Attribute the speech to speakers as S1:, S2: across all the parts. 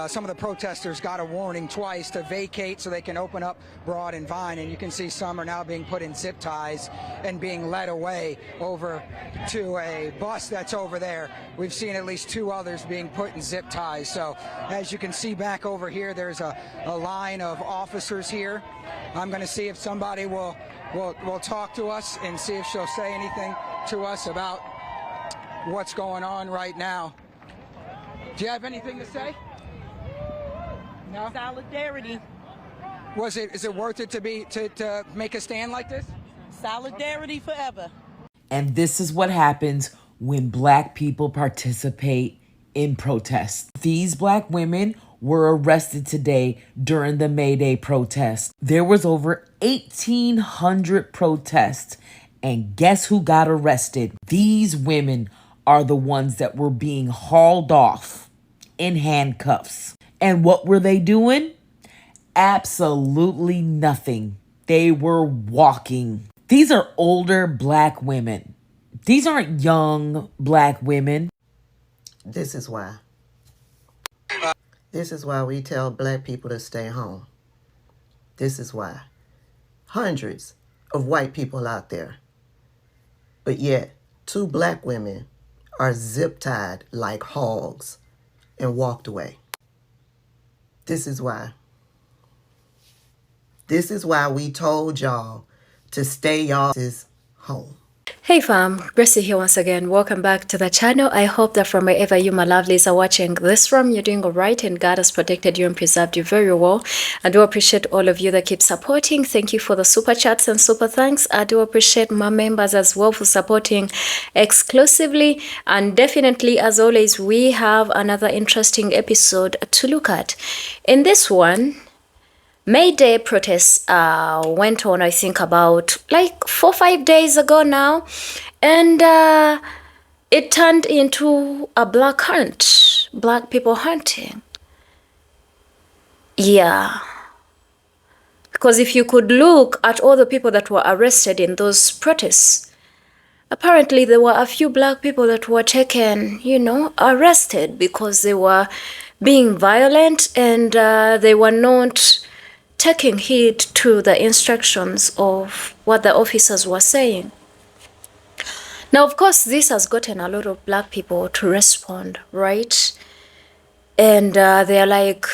S1: Some of the protesters got a warning twice to vacate so they can open up Broad and Vine, and you can see some are now being put in zip ties and being led away over to a bus that's over there. We've seen at least 2 others being put in zip ties. So as you can see back over here, there's a line of officers here. I'm going to see if somebody will talk to us and see if she'll say anything to us about what's going on right now. Do you have anything to say? No?
S2: Solidarity.
S1: Is it worth it to make a stand like this?
S2: Solidarity forever.
S3: And this is what happens when Black people participate in protests. These Black women were arrested today during the MayDay protests. There was over 1,800 protests. And guess who got arrested? These women are the ones that were being hauled off in handcuffs. And what were they doing? Absolutely nothing. They were walking. These are older Black women. These aren't young Black women.
S4: This is why. This is why we tell Black people to stay home. This is why. Hundreds of white people out there. But yet, 2 Black women are zip-tied like hogs and walked away. This is why. This is why we told y'all to stay y'all home.
S5: Hey fam, Gracie here once again. Welcome back to the channel. I hope that from wherever you, my lovelies, are watching this from, you're doing all right and God has protected you and preserved you very well. I do appreciate all of you that keep supporting. Thank you for the super chats and super thanks. I do appreciate my members as well for supporting exclusively. And definitely, as always, we have another interesting episode to look at. In this one, MayDay protests went on, I think, about like 4 or 5 days ago now. And it turned into a black hunt. Black people hunting. Yeah. Because if you could look at all the people that were arrested in those protests, apparently there were a few Black people that were taken, arrested because they were being violent and they were not taking heed to the instructions of what the officers were saying. Now, of course, this has gotten a lot of Black people to respond, right? And they're like,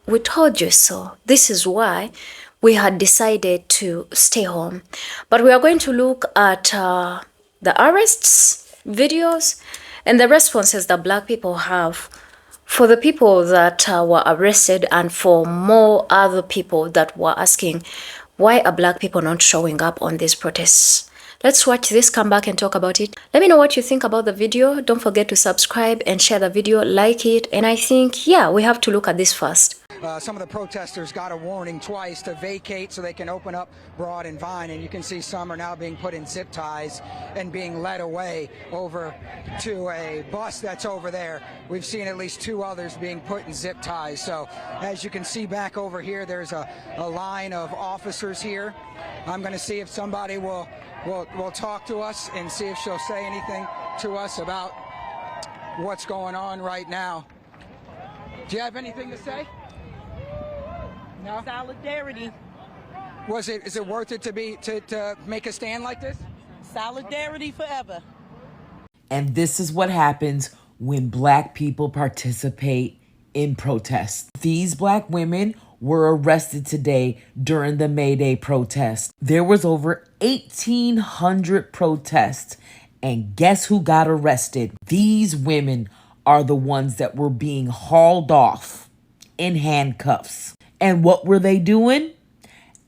S5: we told you so. This is why we had decided to stay home. But we are going to look at the arrests, videos, and the responses that Black people have for the people that were arrested and for more other people that were asking, why are Black people not showing up on these protests? Let's watch this, come back and talk about it. Let me know what you think about the video. Don't forget to subscribe and share the video, like it. And I think, yeah, we have to look at this first.
S1: Some of the protesters got a warning twice to vacate so they can open up Broad and Vine, and you can see some are now being put in zip ties and being led away over to a bus that's over there. We've seen at least 2 others being put in zip ties. So as you can see back over here, there's a line of officers here. I'm going to see if somebody will talk to us and see if she'll say anything to us about what's going on right now. Do you have anything to say? No?
S2: Solidarity.
S1: Is it worth it to make a stand like this?
S2: Solidarity forever.
S3: And this is what happens when Black people participate in protests. These Black women were arrested today during the MayDay protests. There was over 1,800 protests. And guess who got arrested? These women are the ones that were being hauled off in handcuffs. And what were they doing?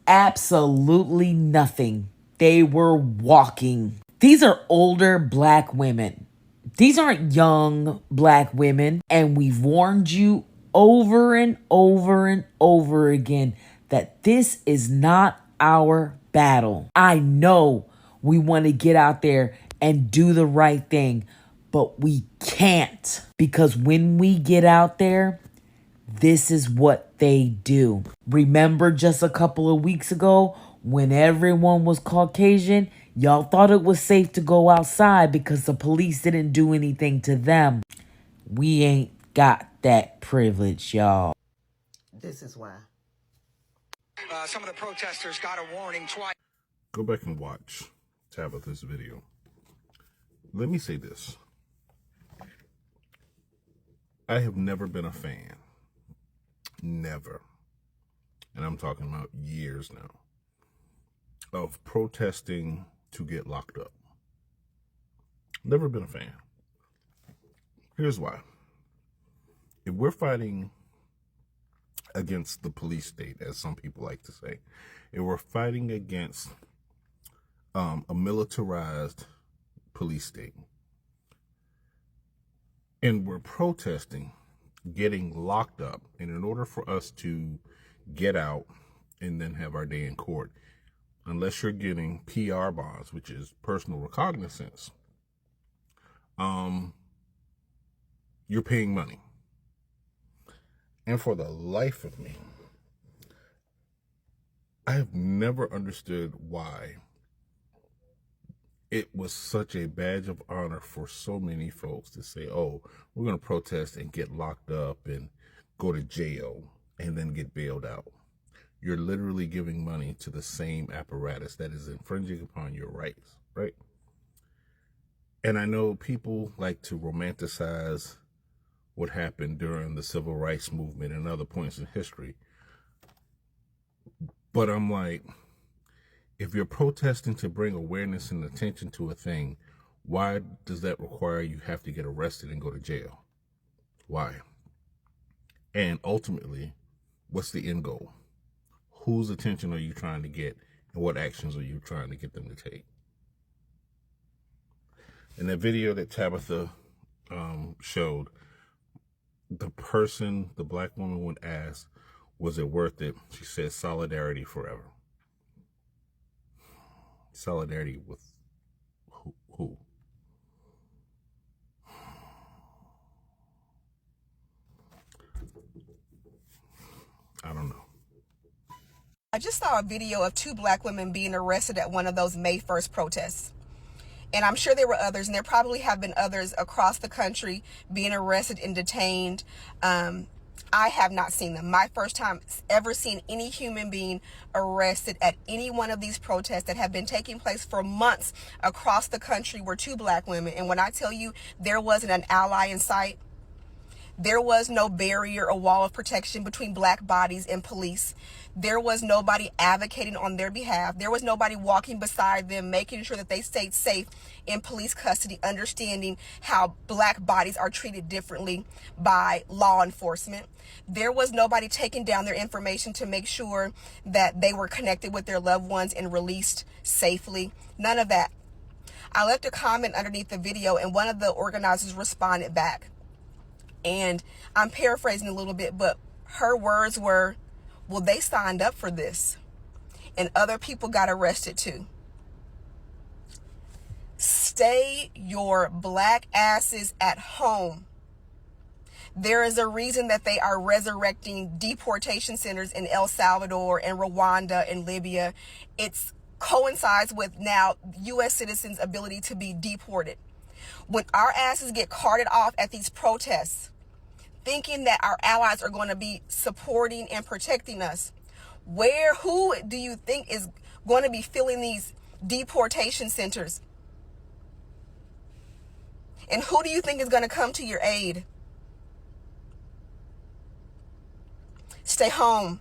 S3: Absolutely nothing. They were walking. These are older Black women. These aren't young Black women. And we've warned you over and over and over again that this is not our battle. I know we want to get out there and do the right thing, but we can't, because when we get out there, this is what they do. Remember just a couple of weeks ago when everyone was Caucasian? Y'all thought it was safe to go outside because the police didn't do anything to them. We ain't got that privilege, y'all.
S4: This is why.
S1: Some of the protesters got a warning twice.
S6: Go back and watch Tabitha's video. Let me say this. I have never been a fan. Never. And I'm talking about years now. Of protesting to get locked up. Never been a fan. Here's why. If we're fighting against the police state, as some people like to say, if we're fighting against a militarized police state, and we're protesting getting locked up, and in order for us to get out and then have our day in court, unless you're getting PR bonds, which is personal recognizance, you're paying money. And for the life of me, I have never understood why it was such a badge of honor for so many folks to say, oh, we're going to protest and get locked up and go to jail and then get bailed out. You're literally giving money to the same apparatus that is infringing upon your rights, right? And I know people like to romanticize what happened during the civil rights movement and other points in history. But I'm like, if you're protesting to bring awareness and attention to a thing, why does that require you have to get arrested and go to jail? Why? And ultimately, what's the end goal? Whose attention are you trying to get, and what actions are you trying to get them to take? In that video that Tabitha showed, the person, the black woman, when asked, was it worth it? She said, solidarity forever. Solidarity with who? I don't know.
S7: I just saw a video of 2 black women being arrested at one of those May 1st protests. And I'm sure there were others, and there probably have been others across the country being arrested and detained. I have not seen them. My first time ever seeing any human being arrested at any one of these protests that have been taking place for months across the country were 2 black women. And when I tell you there wasn't an ally in sight, there was no barrier or wall of protection between black bodies and police. There was nobody advocating on their behalf. There was nobody walking beside them, making sure that they stayed safe in police custody, understanding how black bodies are treated differently by law enforcement. There was nobody taking down their information to make sure that they were connected with their loved ones and released safely. None of that. I left a comment underneath the video, and one of the organizers responded back. And I'm paraphrasing a little bit, but her words were, well, they signed up for this. And other people got arrested too. Stay your black asses at home. There is a reason that they are resurrecting deportation centers in El Salvador and Rwanda and Libya. It coincides with now U.S. citizens' ability to be deported. When our asses get carted off at these protests, thinking that our allies are going to be supporting and protecting us, who do you think is going to be filling these deportation centers? And who do you think is going to come to your aid? Stay home.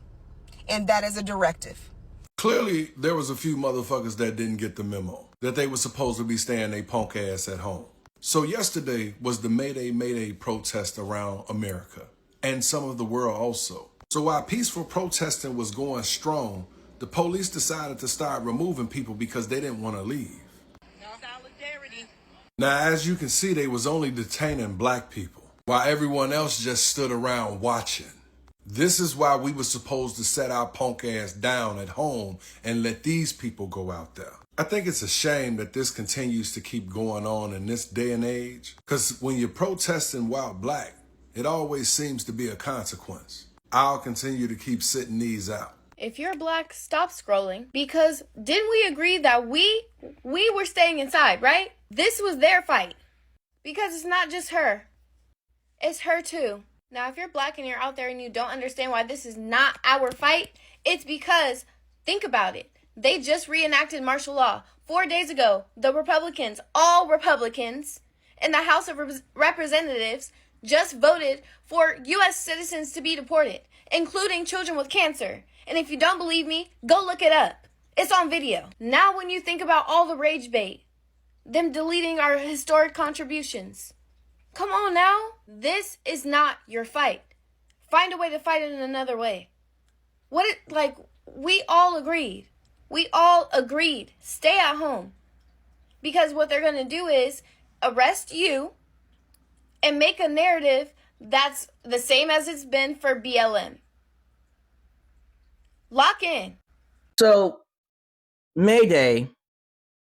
S7: And that is a directive.
S8: Clearly, there was a few motherfuckers that didn't get the memo, that they were supposed to be staying their punk ass at home. So yesterday was the MayDay protest around America and some of the world also. So while peaceful protesting was going strong, the police decided to start removing people because they didn't want to leave.
S2: Solidarity.
S8: Now, as you can see, they was only detaining black people while everyone else just stood around watching. This is why we were supposed to set our punk ass down at home and let these people go out there. I think it's a shame that this continues to keep going on in this day and age, because when you're protesting while black, it always seems to be a consequence. I'll continue to keep sitting these out.
S9: If you're black, stop scrolling, because didn't we agree that we were staying inside, right? This was their fight, because it's not just her. It's her too. Now, if you're black and you're out there and you don't understand why this is not our fight, it's because, think about it. They just reenacted martial law 4 days ago. The Republicans, all Republicans in the House of Representatives, just voted for U.S. citizens to be deported, including children with cancer. And if you don't believe me, go look it up. It's on video. Now when you think about all the rage bait, them deleting our historic contributions, come on now. This is not your fight. Find a way to fight it in another way. We all agreed. We all agreed. Stay at home. Because what they're going to do is arrest you and make a narrative that's the same as it's been for BLM. Lock in.
S10: So, May Day,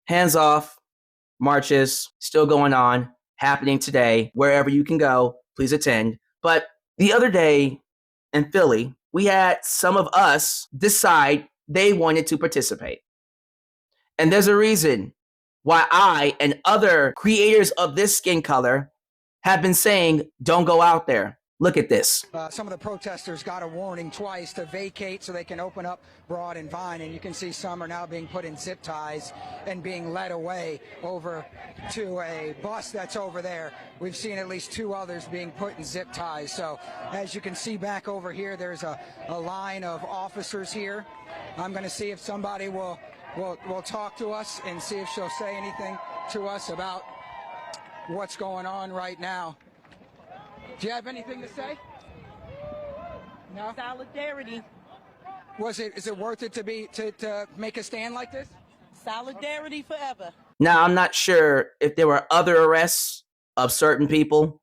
S10: hands off, marches, still going on, happening today. Wherever you can go, please attend. But the other day in Philly, we had some of us decide they wanted to participate. And there's a reason why I and other creators of this skin color have been saying, don't go out there. Look at this.
S1: Some of the protesters got a warning twice to vacate so they can open up Broad and Vine, and you can see some are now being put in zip ties and being led away over to a bus that's over there. We've seen at least 2 others being put in zip ties. So as you can see back over here, there's a line of officers here. I'm going to see if somebody will talk to us and see if she'll say anything to us about what's going on right now. Do you have anything to say? No?
S2: Solidarity.
S1: Is it worth it to make a stand like this?
S2: Solidarity forever.
S10: Now, I'm not sure if there were other arrests of certain people.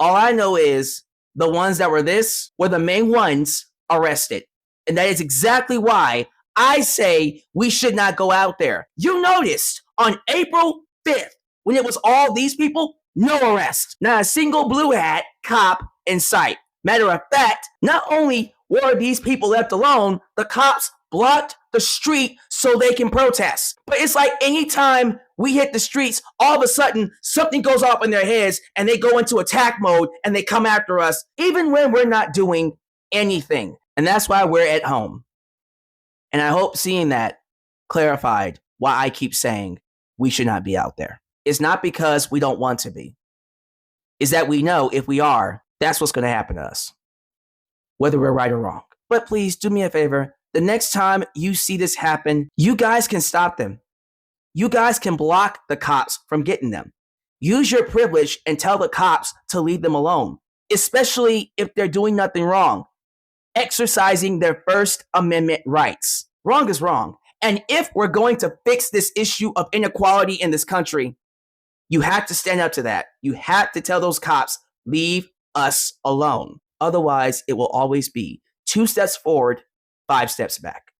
S10: All I know is the ones that were the main ones arrested. And that is exactly why I say we should not go out there. You noticed on April 5th, when it was all these people, no arrest. Not a single blue hat cop in sight. Matter of fact, not only were these people left alone, the cops blocked the street so they can protest. But it's like anytime we hit the streets, all of a sudden something goes off in their heads and they go into attack mode and they come after us, even when we're not doing anything. And that's why we're at home. And I hope seeing that clarified why I keep saying we should not be out there. It's not because we don't want to be. It's that we know if we are, that's what's going to happen to us, whether we're right or wrong. But please do me a favor. The next time you see this happen, you guys can stop them. You guys can block the cops from getting them. Use your privilege and tell the cops to leave them alone, especially if they're doing nothing wrong, exercising their First Amendment rights. Wrong is wrong. And if we're going to fix this issue of inequality in this country, you have to stand up to that. You have to tell those cops, leave us alone. Otherwise, it will always be 2 steps forward, 5 steps back.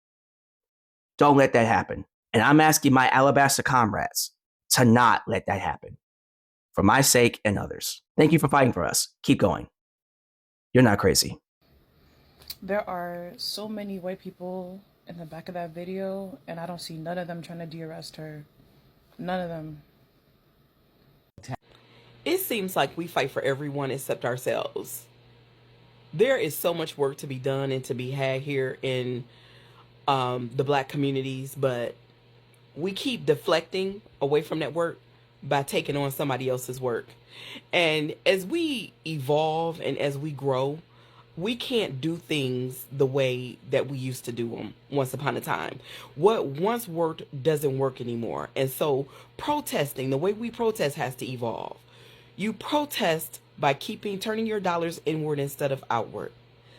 S10: Don't let that happen. And I'm asking my Alabaster comrades to not let that happen. For my sake and others. Thank you for fighting for us. Keep going. You're not crazy.
S11: There are so many white people in the back of that video, and I don't see none of them trying to de-arrest her. None of them.
S3: It seems like we fight for everyone except ourselves. There is so much work to be done and to be had here in the black communities, but we keep deflecting away from that work by taking on somebody else's work. And as we evolve and as we grow, we can't do things the way that we used to do them once upon a time. What once worked doesn't work anymore. And so protesting, the way we protest has to evolve. You protest by turning your dollars inward instead of outward.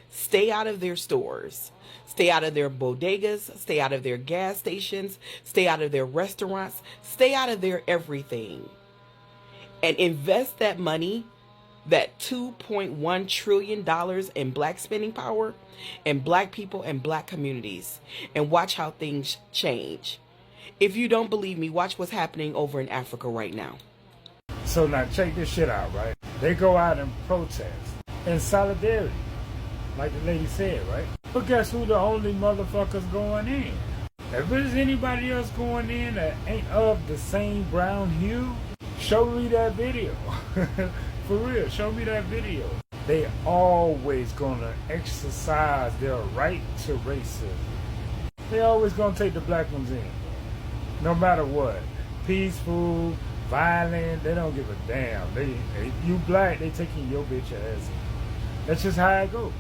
S3: Stay out of their stores. Stay out of their bodegas. Stay out of their gas stations. Stay out of their restaurants. Stay out of their everything. And invest that money, that $2.1 trillion in black spending power, and black people and black communities, and watch how things change. If you don't believe me, watch what's happening over in Africa right now.
S12: So now check this shit out, right? They go out and protest in solidarity, like the lady said, right? But guess who the only motherfuckers going in? If there's anybody else going in that ain't of the same brown hue, show me that video. For real, show me that video. They always gonna exercise their right to racism. They always gonna take the black ones in. No matter what. Peaceful, violent, they don't give a damn. If you black, they taking your bitch ass in. That's just how it goes.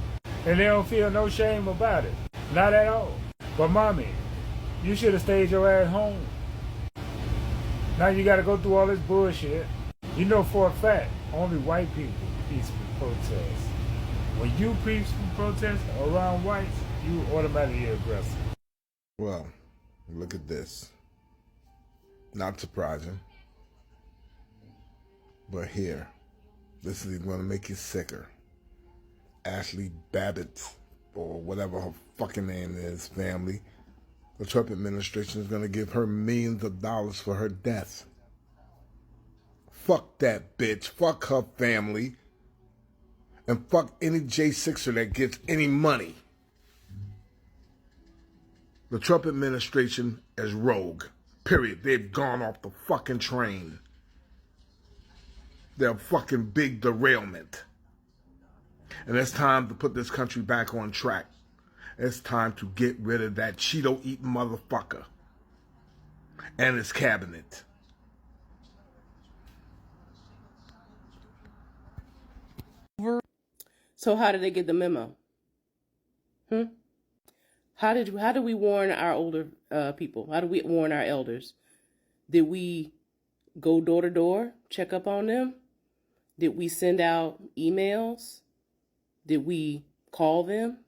S12: And they don't feel no shame about it. Not at all. But mommy, you should have stayed your ass home. Now you gotta go through all this bullshit. You know for a fact, only white people peacefully protest. When you peacefully protest around whites, you automatically aggressive.
S6: Well, look at this. Not surprising. But here, this is going to make you sicker. Ashley Babbitt, or whatever her fucking name is, family. The Trump administration is going to give her millions of dollars for her death. Fuck that bitch. Fuck her family. And fuck any J6er that gets any money. The Trump administration is rogue. Period. They've gone off the fucking train. They're a fucking big derailment. And it's time to put this country back on track. It's time to get rid of that Cheeto-eating motherfucker and his cabinet.
S13: So how did they get the memo? How did we warn our older people? How did we warn our elders? Did we go door to door, check up on them? Did we send out emails? Did we call them?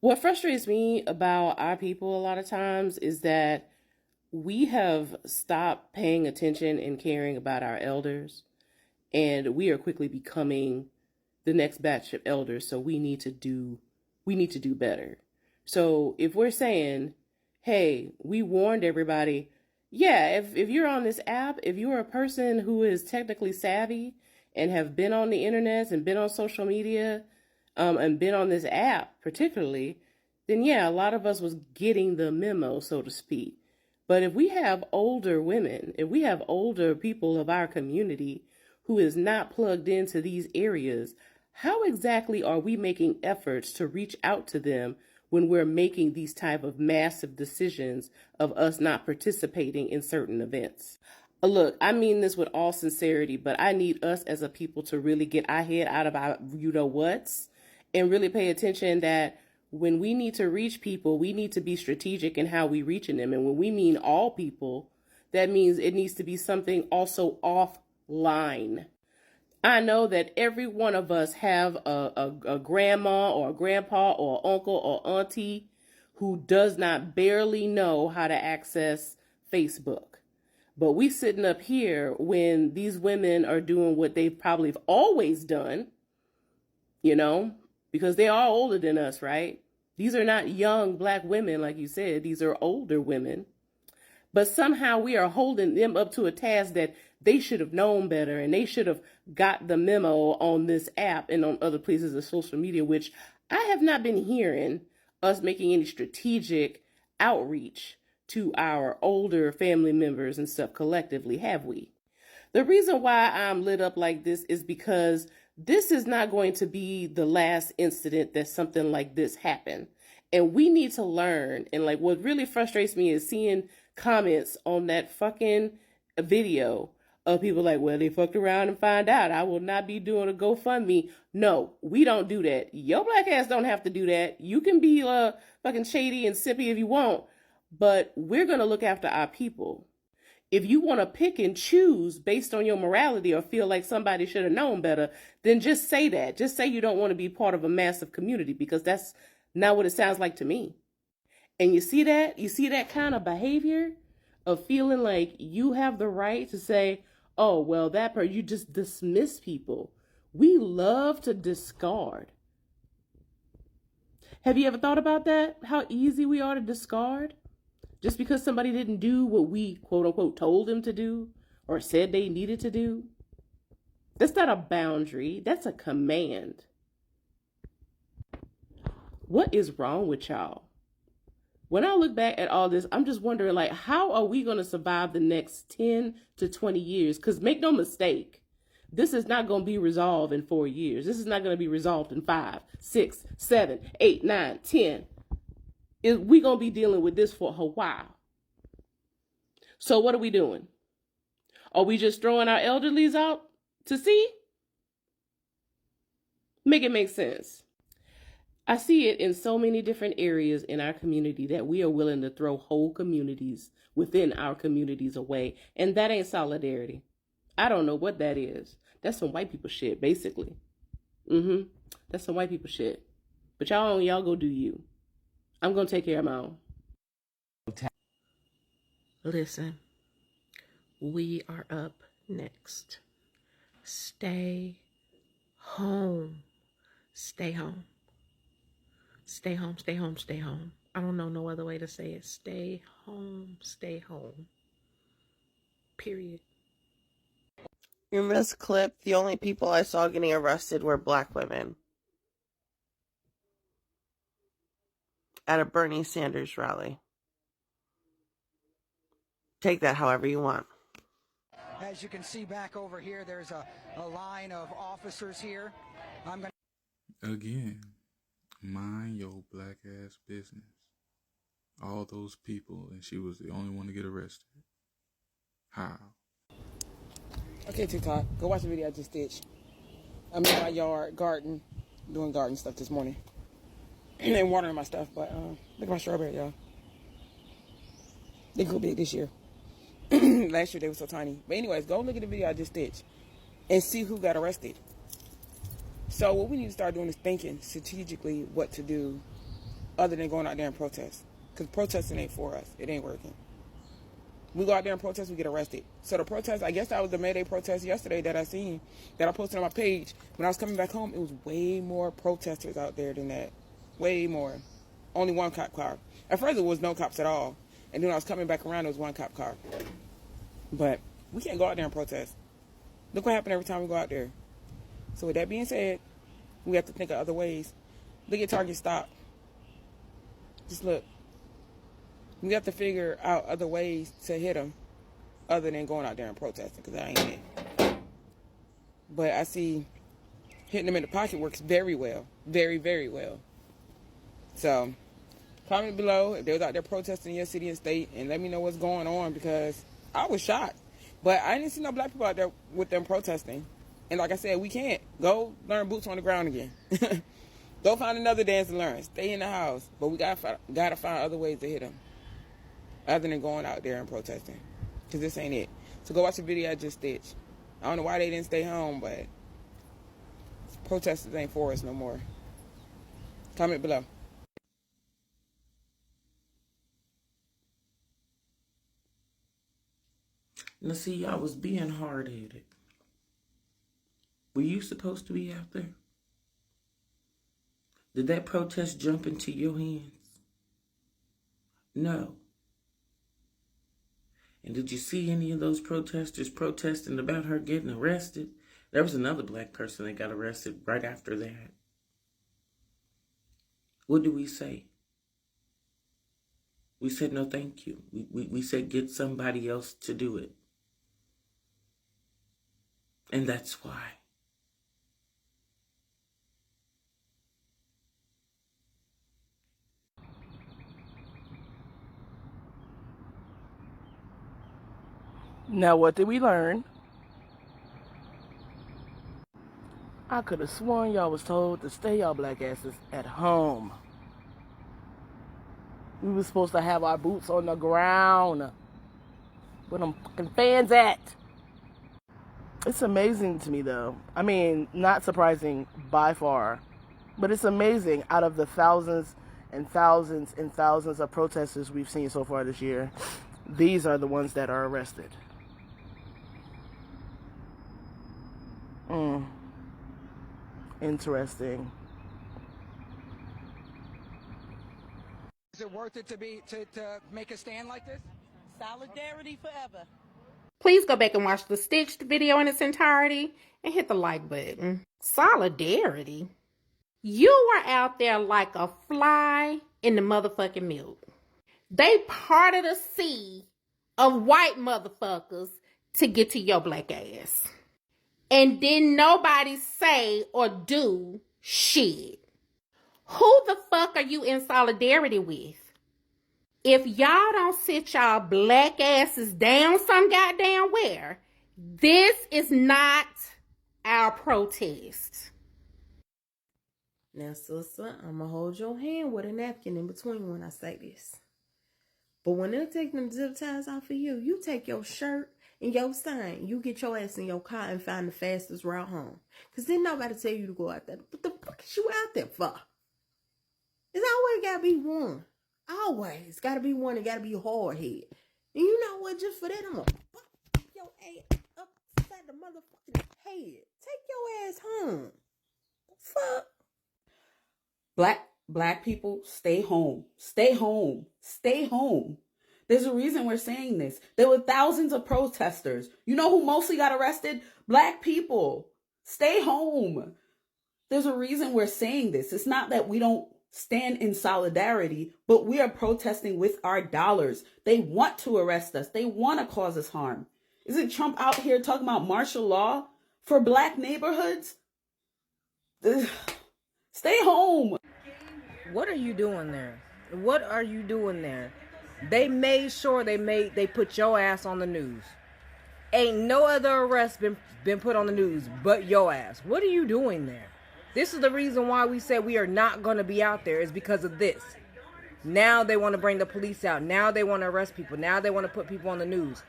S13: What frustrates me about our people a lot of times is that we have stopped paying attention and caring about our elders, and we are quickly becoming the next batch of elders. So we need to do better. So if we're saying, hey, we warned everybody, yeah, if you're on this app, if you're a person who is technically savvy and have been on the internet and been on social media, and been on this app particularly, then yeah, a lot of us was getting the memo, so to speak. But if we have older women, if we have older people of our community who is not plugged into these areas, how exactly are we making efforts to reach out to them when we're making these type of massive decisions of us not participating in certain events? Look, I mean this with all sincerity, but I need us as a people to really get our head out of our you-know-whats and really pay attention that when we need to reach people, we need to be strategic in how we reaching them. And when we mean all people, that means it needs to be something also offline. I know that every one of us have a grandma or a grandpa or uncle or auntie who does not barely know how to access Facebook. But we sitting up here when these women are doing what they've probably always done, you know, because they are older than us, right? These are not young black women, like you said. These are older women. But somehow we are holding them up to a task that they should have known better, and they should have got the memo on this app and on other places of social media, which I have not been hearing us making any strategic outreach to our older family members and stuff collectively, have we? The reason why I'm lit up like this is because this is not going to be the last incident that something like this happened. And we need to learn. And like what really frustrates me is seeing comments on that fucking video of people like, well, they fucked around and find out. I will not be doing a GoFundMe. No, we don't do that. Your black ass don't have to do that. You can be fucking shady and sippy if you want, but we're going to look after our people. If you want to pick and choose based on your morality or feel like somebody should have known better, then just say that. Just say you don't want to be part of a massive community, because that's not what it sounds like to me. And you see that? You see that kind of behavior of feeling like you have the right to say, oh, well, that part, you just dismiss people. We love to discard. Have you ever thought about that? How easy we are to discard? Just because somebody didn't do what we, quote unquote, told them to do or said they needed to do. That's not a boundary. That's a command. What is wrong with y'all? When I look back at all this, I'm just wondering, like, how are we going to survive the next 10 to 20 years? Because make no mistake, This is not going to be resolved in 4 years. This is not going to be resolved in 5, 6, 7, 8, 9, 10. We're going to be dealing with this for a while. So what are we doing? Are we just throwing our elderlies out to sea? Make it make sense. I see it in so many different areas in our community that we are willing to throw whole communities within our communities away. And that ain't solidarity. I don't know what that is. That's some white people shit, basically. That's some white people shit. But y'all go do you. I'm going to take care of my own.
S14: Listen, we are up next. Stay home. Stay home. Stay home, stay home, stay home. I don't know no other way to say it. Stay home, stay home. Period.
S15: In this clip, the only people I saw getting arrested were black women at a Bernie Sanders rally. Take that however you want.
S1: As you can see back over here, there's a line of officers here.
S16: Again, mind your black ass business. All those people, and she was the only one to get arrested. How?
S17: Okay, TikTok, go watch the video I just did. I'm in my yard, doing garden stuff this morning. And watering my stuff, but look at my strawberry, y'all. They grew big this year. Last year they were so tiny. But anyways, go look at the video I just did and see who got arrested. So what we need to start doing is thinking strategically what to do other than going out there and protest. Because protesting ain't for us. It ain't working. We go out there and protest, we get arrested. So the protest, I guess that was the MayDay protest yesterday that I seen, that I posted on my page. When I was coming back home, it was way more protesters out there than that. Way more. Only one cop car. At first it was no cops at all. And then when I was coming back around, there was one cop car. But we can't go out there and protest. Look what happened every time we go out there. So with that being said, we have to think of other ways. Look at Target Stop. Just look. We have to figure out other ways to hit them other than going out there and protesting, because that ain't it. But I see hitting them in the pocket works very well. Very, very well. So comment below if they was out there protesting in your city and state, and let me know what's going on, because I was shocked. But I didn't see no black people out there with them protesting. And like I said, we can't. Go learn boots on the ground again. Go find another dance to learn. Stay in the house. But we gotta find other ways to hit them other than going out there and protesting, because this ain't it. So go watch the video I just did. I don't know why they didn't stay home, but protesters ain't for us no more. Comment below.
S14: Now see, y'all was being hard-headed. Were you supposed to be out there? Did that protest jump into your hands? No. And did you see any of those protesters protesting about her getting arrested? There was another black person that got arrested right after that. What do we say? We said no thank you. We said get somebody else to do it. And that's why.
S17: Now what did we learn? I could have sworn y'all was told to stay y'all black asses at home. We were supposed to have our boots on the ground. Where them fucking fans at? It's amazing to me though. I mean, not surprising by far, but it's amazing out of the thousands and thousands and thousands of protesters we've seen so far this year, these are the ones that are arrested. Interesting.
S1: Is it worth it to make a stand like this?
S2: Solidarity forever.
S18: Please go back and watch the stitched video in its entirety and hit the like button. Solidarity? You were out there like a fly in the motherfucking milk. They parted a sea of white motherfuckers to get to your black ass. and didn't nobody say or do shit. Who the fuck are you in solidarity with? If y'all don't sit y'all black asses down some goddamn where, this is not our protest.
S14: Now, sister, I'm going to hold your hand with a napkin in between when I say this. But when they take them zip ties off of you, you take your shirt and your sign. You get your ass in your car and find the fastest route home. Because then nobody tell you to go out there. What the fuck is you out there for? It's always got to be one. Always. Got to be one. It got to be hard head. And you know what? Just for that, I'm going to fuck your ass upside the motherfucking head. Take your ass home. Fuck.
S3: Black people, stay home. Stay home. Stay home. There's a reason we're saying this. There were thousands of protesters. You know who mostly got arrested? Black people. Stay home. There's a reason we're saying this. It's not that we don't stand in solidarity, but we are protesting with our dollars. They want to arrest us. They want to cause us harm. Isn't Trump out here talking about martial law for black neighborhoods? Stay home.
S19: What are you doing there? What are you doing there? They made sure they put your ass on the news. Ain't no other arrest been put on the news but your ass. What are you doing there? This is the reason why we said we are not going to be out there, is because of this. Now they want to bring the police out. Now they want to arrest people. Now they want to put people on the news.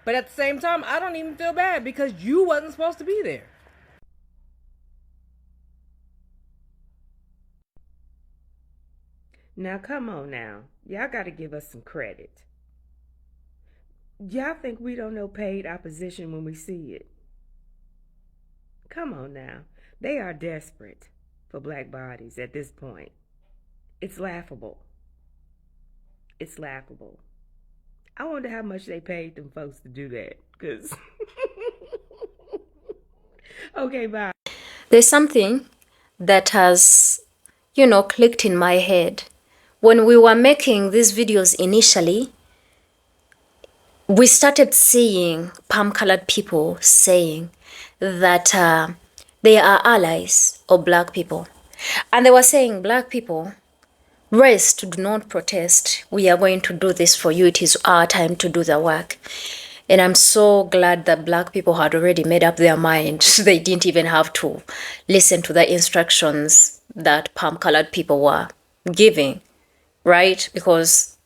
S19: But at the same time, I don't even feel bad because you wasn't supposed to be there.
S14: Now, come on now. Y'all got to give us some credit. Y'all think we don't know paid opposition when we see it? Come on now. They are desperate for black bodies at this point. It's laughable. It's laughable. I wonder how much they paid them folks to do that. Because... Okay, bye.
S5: There's something that has, clicked in my head. When we were making these videos initially, we started seeing palm-colored people saying that they are allies of black people. And they were saying, black people, rest, do not protest. We are going to do this for you. It is our time to do the work. And I'm so glad that black people had already made up their mind. They didn't even have to listen to the instructions that palm-colored people were giving, right? Because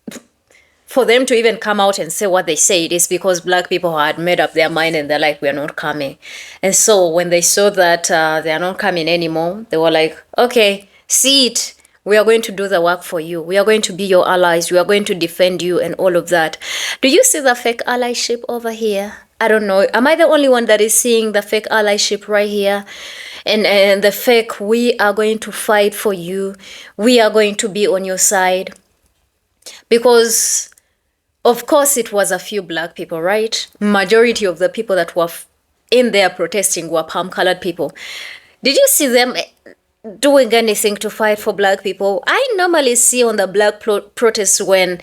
S5: for them to even come out and say what they said is because black people had made up their mind and they're like, we are not coming. And so when they saw that they are not coming anymore, they were like, okay, see it. We are going to do the work for you. We are going to be your allies. We are going to defend you and all of that. Do you see the fake allyship over here? I don't know. Am I the only one that is seeing the fake allyship right here? And the fake, we are going to fight for you. We are going to be on your side. Because, of course, it was a few black people, right? Majority of the people that were in there protesting were palm-colored people. Did you see them doing anything to fight for black people? I normally see on the black protests when,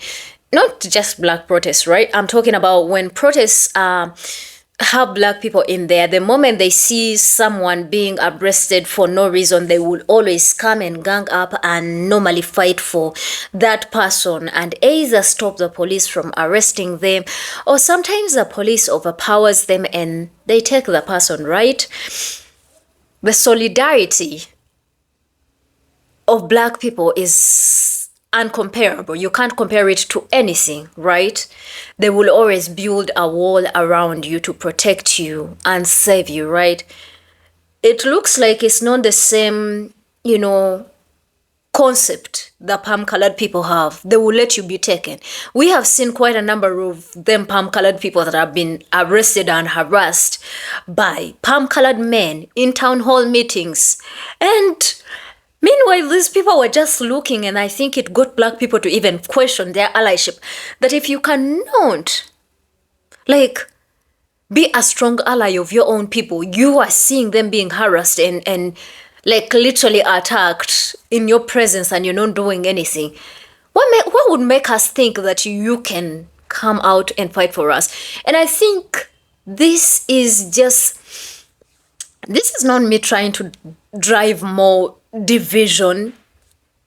S5: not just black protests, right? I'm talking about when protests have black people in there. The moment they see someone being arrested for no reason, they will always come and gang up and normally fight for that person and either stop the police from arresting them, or sometimes the police overpowers them and they take the person, right? The solidarity of black people is uncomparable. You can't compare it to anything, right? They will always build a wall around you to protect you and save you, right? It looks like it's not the same, concept that palm-colored people have. They will let you be taken. We have seen quite a number of them palm-colored people that have been arrested and harassed by palm-colored men in town hall meetings. And meanwhile, these people were just looking, and I think it got black people to even question their allyship. That if you cannot, be a strong ally of your own people, you are seeing them being harassed and literally attacked in your presence and you're not doing anything. What would make us think that you can come out and fight for us? And I think this is just This is not me trying to drive more division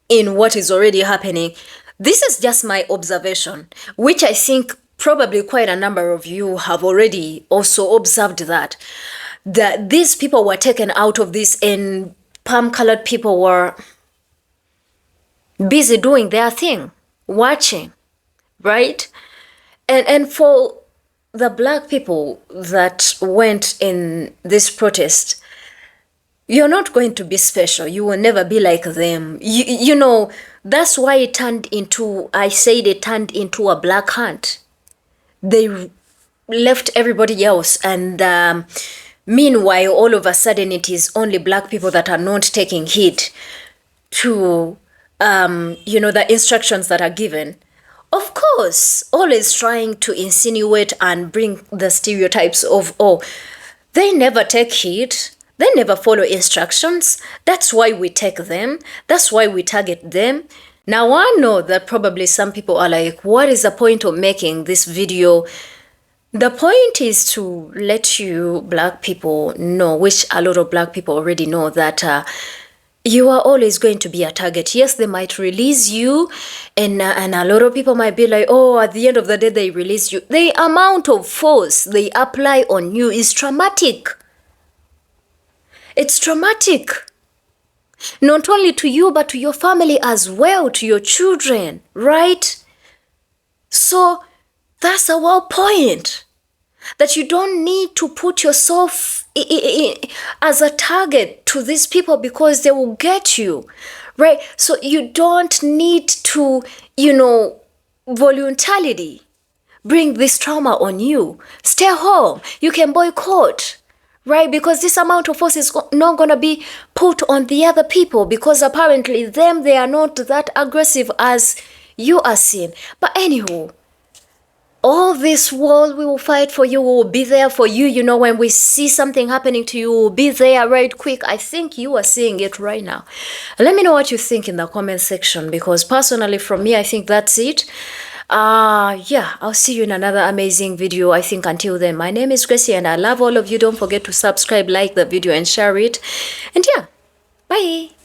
S5: in what is already happening. This is just my observation, which I think probably quite a number of you have already also observed, that these people were taken out of this and palm-colored people were busy doing their thing, watching, right? And for the black people that went in this protest, you're not going to be special. You will never be like them. You know, that's why it turned into, I said it turned into a black hunt. They left everybody else, and meanwhile, all of a sudden, it is only black people that are not taking heed to, you know, the instructions that are given. Of course, always trying to insinuate and bring the stereotypes of, oh, they never take heed. They never follow instructions. That's why we take them. That's why we target them. Now, I know that probably some people are like, what is the point of making this video? The point is to let you black people know, which a lot of black people already know, that you are always going to be a target. Yes, they might release you, and a lot of people might be like, oh, at the end of the day, they release you. The amount of force they apply on you is traumatic. It's traumatic. Not only to you, but to your family as well, to your children, right? So that's our point. That you don't need to put yourself as a target to these people because they will get you, right? So you don't need to, you know, voluntarily bring this trauma on you. Stay home. You can boycott, right? Because this amount of force is not going to be put on the other people, because apparently they are not that aggressive as you are seeing. But anywho, all this world, we will fight for you. We will be there for you. You know, when we see something happening to you, we'll be there right quick. I think you are seeing it right now. Let me know what you think in the comment section, because personally from me, I think that's it. Yeah, I'll see you in another amazing video. I think until then, my name is Gracie and I love all of you. Don't forget to subscribe, like the video and share it. And yeah, bye.